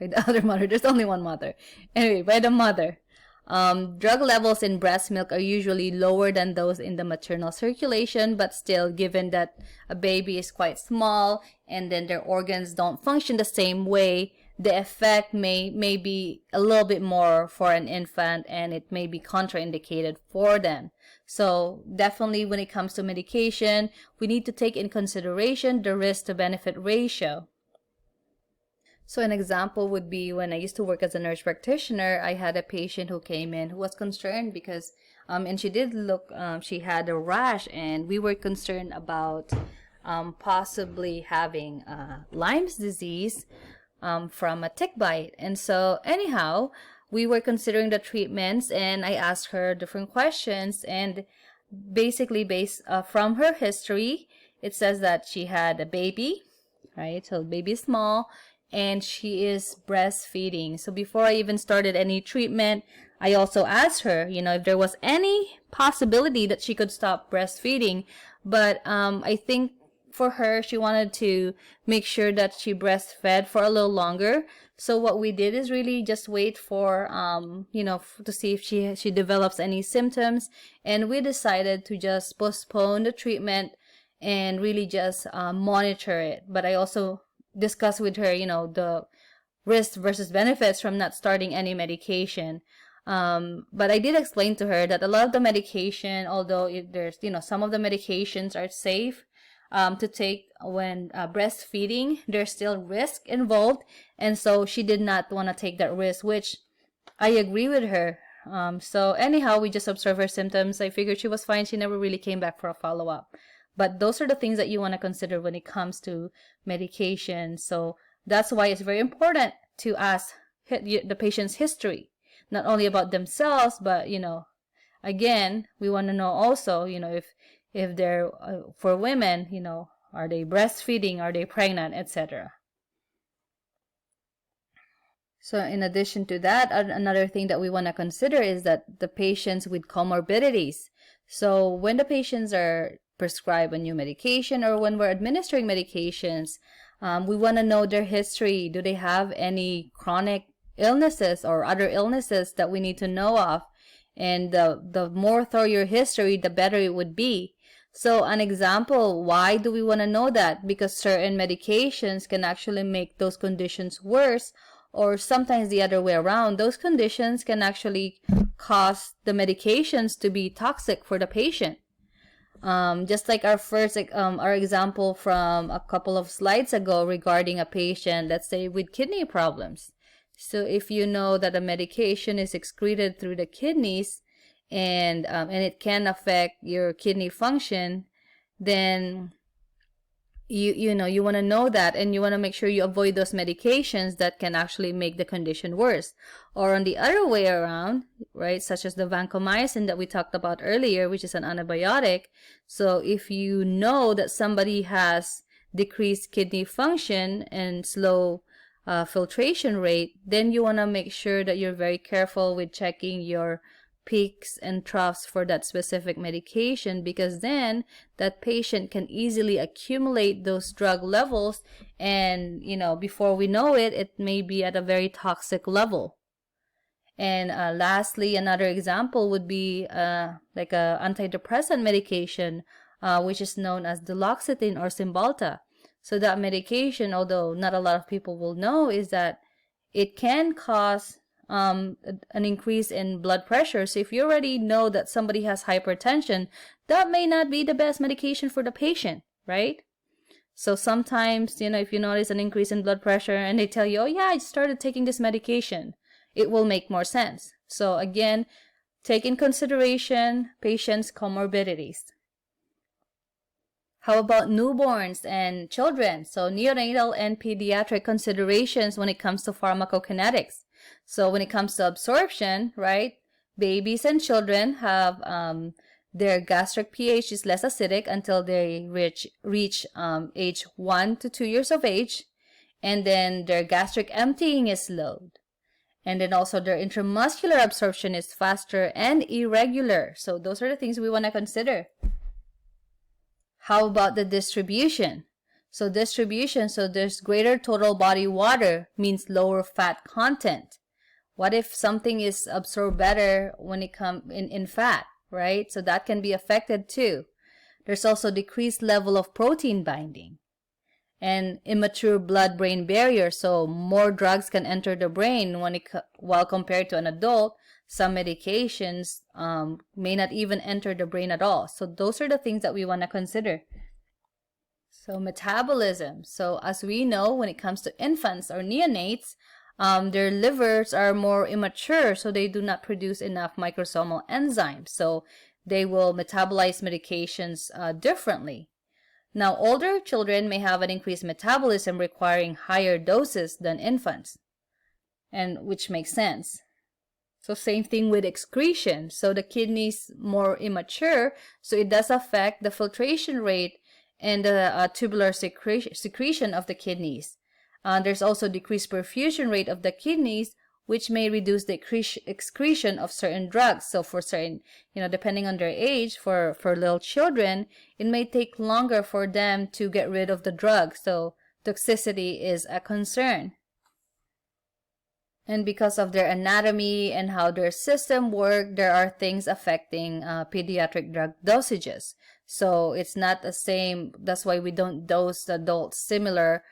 the other mother. There's only one mother. Anyway, by the mother. Drug levels in breast milk are usually lower than those in the maternal circulation, but still, given that a baby is quite small and then their organs don't function the same way, the effect may be a little bit more for an infant, and it may be contraindicated for them. So definitely when it comes to medication, we need to take in consideration the risk to benefit ratio. So an example would be when I used to work as a nurse practitioner, I had a patient who came in who was concerned because, and she did look, she had a rash, and we were concerned about possibly having Lyme's disease from a tick bite. And so anyhow, we were considering the treatments, and I asked her different questions, and basically based from her history, it says that she had a baby, right? So baby is small, and she is breastfeeding. So before I even started any treatment, I also asked her, if there was any possibility that she could stop breastfeeding. But I think for her, she wanted to make sure that she breastfed for a little longer. So what we did is really just wait for, to see if she develops any symptoms. And we decided to just postpone the treatment and really just monitor it. But I also discussed with her, the risks versus benefits from not starting any medication. But I did explain to her that a lot of the medication, although there's, some of the medications are safe to take when breastfeeding, there's still risk involved. And so she did not want to take that risk, which I agree with her. So anyhow, we just observed her symptoms. I figured she was fine. She never really came back for a follow-up. But those are the things that you want to consider when it comes to medication. So that's why it's very important to ask the patient's history, not only about themselves, but, again, we want to know also, if they're, for women, are they breastfeeding, are they pregnant, etc. So in addition to that, another thing that we want to consider is that the patients with comorbidities. So when the patients are prescribed a new medication, or when we're administering medications, we want to know their history. Do they have any chronic illnesses or other illnesses that we need to know of? And the more thorough your history, the better it would be. So an example, why do we want to know that? Because certain medications can actually make those conditions worse, or sometimes the other way around. Those conditions can actually cause the medications to be toxic for the patient. Just like our example from a couple of slides ago regarding a patient, let's say with kidney problems. So if you know that a medication is excreted through the kidneys, and it can affect your kidney function, then you want to know that, and you want to make sure you avoid those medications that can actually make the condition worse. Or on the other way around, right, such as the vancomycin that we talked about earlier, which is an antibiotic. So if you know that somebody has decreased kidney function and slow filtration rate, then you want to make sure that you're very careful with checking your peaks and troughs for that specific medication, because then that patient can easily accumulate those drug levels, and before we know it, it may be at a very toxic level. And lastly, another example would be like a antidepressant medication, which is known as duloxetine or Cymbalta. So that medication, although not a lot of people will know, is that it can cause an increase in blood pressure. So if you already know that somebody has hypertension, that may not be the best medication for the patient, right? So sometimes, if you notice an increase in blood pressure and they tell you, oh yeah, I started taking this medication, it will make more sense. So again, take in consideration patients' comorbidities. How about newborns and children? So neonatal and pediatric considerations when it comes to pharmacokinetics. So when it comes to absorption, right, babies and children have their gastric pH is less acidic until they reach age 1 to 2 years of age, and then their gastric emptying is low. And then also their intramuscular absorption is faster and irregular. So those are the things we want to consider. How about the distribution? So there's greater total body water means lower fat content. What if something is absorbed better when it comes in fat, right? So that can be affected too. There's also decreased level of protein binding and immature blood-brain barrier. So more drugs can enter the brain while compared to an adult. Some medications may not even enter the brain at all. So those are the things that we want to consider. So metabolism. So as we know, when it comes to infants or neonates, their livers are more immature, so they do not produce enough microsomal enzymes. So they will metabolize medications differently. Now, older children may have an increased metabolism requiring higher doses than infants, and which makes sense. So same thing with excretion. So the kidneys more immature, so it does affect the filtration rate and the tubular secretion of the kidneys. There's also decreased perfusion rate of the kidneys, which may reduce the excretion of certain drugs. So for certain, depending on their age, for little children, it may take longer for them to get rid of the drug. So toxicity is a concern. And because of their anatomy and how their system work, there are things affecting pediatric drug dosages. So it's not the same. That's why we don't dose the adults similar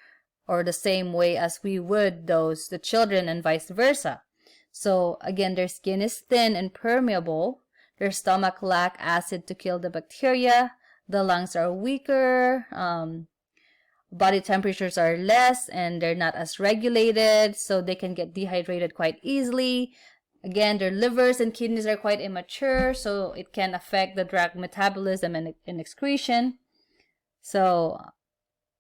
or the same way as we would dose the children and vice versa. So again, their skin is thin and permeable. Their stomach lack acid to kill the bacteria. The lungs are weaker. Body temperatures are less and they're not as regulated, so they can get dehydrated quite easily. Again, their livers and kidneys are quite immature, so it can affect the drug metabolism and excretion. So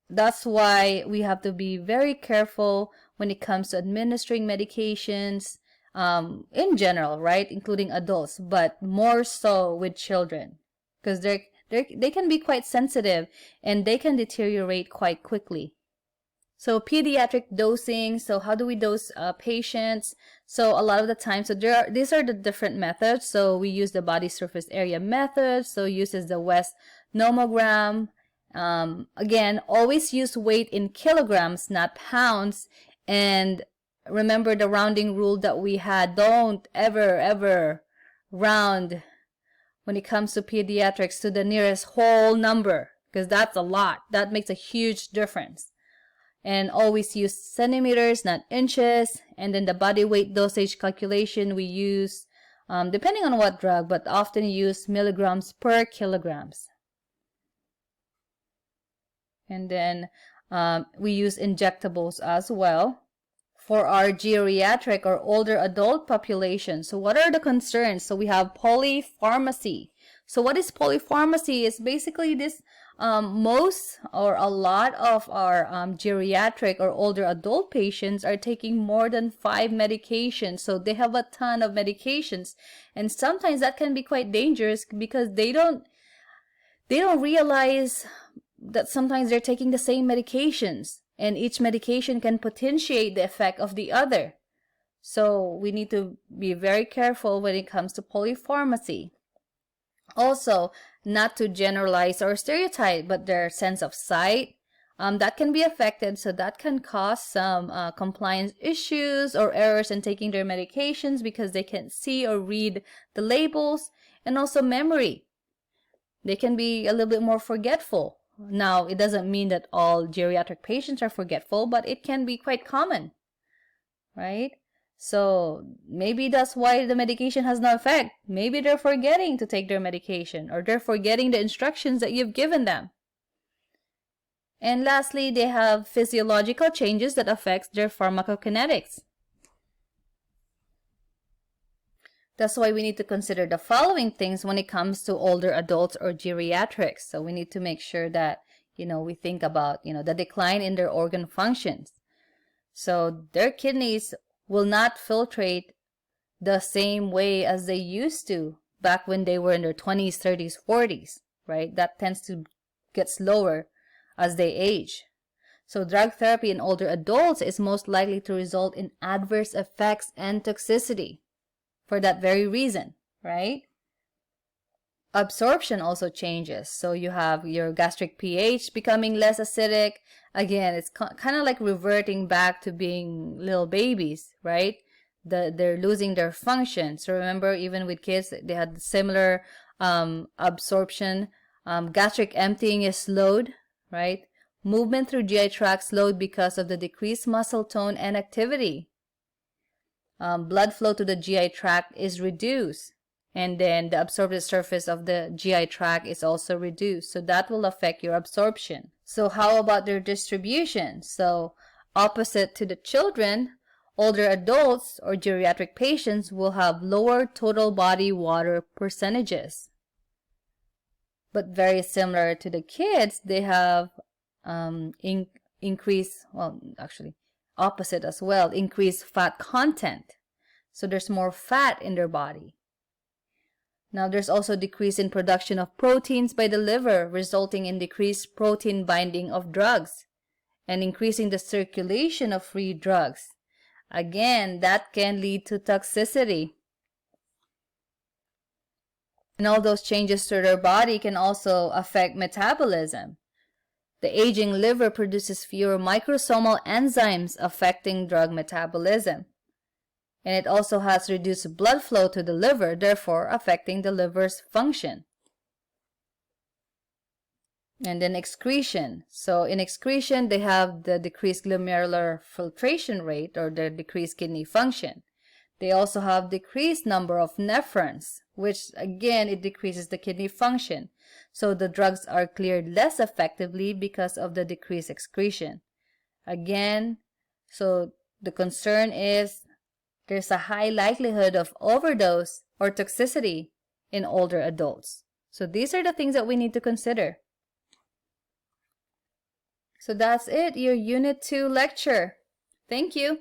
that's why we have to be very careful when it comes to administering medications in general, right? Including adults, but more so with children, because they can be quite sensitive and they can deteriorate quite quickly. So pediatric dosing. So how do we dose patients? So a lot of the time, these are the different methods. So we use the body surface area method. So uses the West nomogram. Again, always use weight in kilograms, not pounds. And remember the rounding rule that we had. Don't ever round when it comes to pediatrics to the nearest whole number, because that's a lot. That makes a huge difference. And always use centimeters, not inches. And then the body weight dosage calculation we use, depending on what drug, but often use milligrams per kilograms. And then we use injectables as well for our geriatric or older adult population. So what are the concerns? So we have polypharmacy. So what is polypharmacy? It's basically this most or a lot of our geriatric or older adult patients are taking more than 5 medications. So they have a ton of medications, and sometimes that can be quite dangerous because they don't realize that sometimes they're taking the same medications, and each medication can potentiate the effect of the other. So we need to be very careful when it comes to polypharmacy. Also, not to generalize or stereotype, but their sense of sight, that can be affected. So that can cause some compliance issues or errors in taking their medications because they can't see or read the labels. And also memory. They can be a little bit more forgetful. Now, it doesn't mean that all geriatric patients are forgetful, but it can be quite common, right? So maybe that's why the medication has no effect. Maybe they're forgetting to take their medication, or they're forgetting the instructions that you've given them. And lastly, they have physiological changes that affect their pharmacokinetics. That's why we need to consider the following things when it comes to older adults or geriatrics. So we need to make sure that, we think about, the decline in their organ functions. So their kidneys will not filtrate the same way as they used to back when they were in their 20s, 30s, 40s, right? That tends to get slower as they age. So drug therapy in older adults is most likely to result in adverse effects and toxicity for that very reason, right? Absorption also changes. So you have your gastric pH becoming less acidic. Again, it's kind of like reverting back to being little babies, right? They're losing their function. So remember, even with kids, they had similar absorption. Gastric emptying is slowed, right? Movement through GI tract slowed because of the decreased muscle tone and activity. Blood flow to the GI tract is reduced. And then the absorptive surface of the GI tract is also reduced. So that will affect your absorption. So how about their distribution? So opposite to the children, older adults or geriatric patients will have lower total body water percentages. But very similar to the kids, they have increased, well, actually opposite as well, increased fat content. So there's more fat in their body. Now there's also decrease in production of proteins by the liver, resulting in decreased protein binding of drugs and increasing the circulation of free drugs. Again, that can lead to toxicity. And all those changes to their body can also affect metabolism. The aging liver produces fewer microsomal enzymes affecting drug metabolism. And it also has reduced blood flow to the liver, therefore affecting the liver's function. And then excretion. So in excretion, they have the decreased glomerular filtration rate or the decreased kidney function. They also have decreased number of nephrons, which again, it decreases the kidney function. So the drugs are cleared less effectively because of the decreased excretion. Again, so the concern is there's a high likelihood of overdose or toxicity in older adults. So these are the things that we need to consider. So that's it, your Unit 2 lecture. Thank you.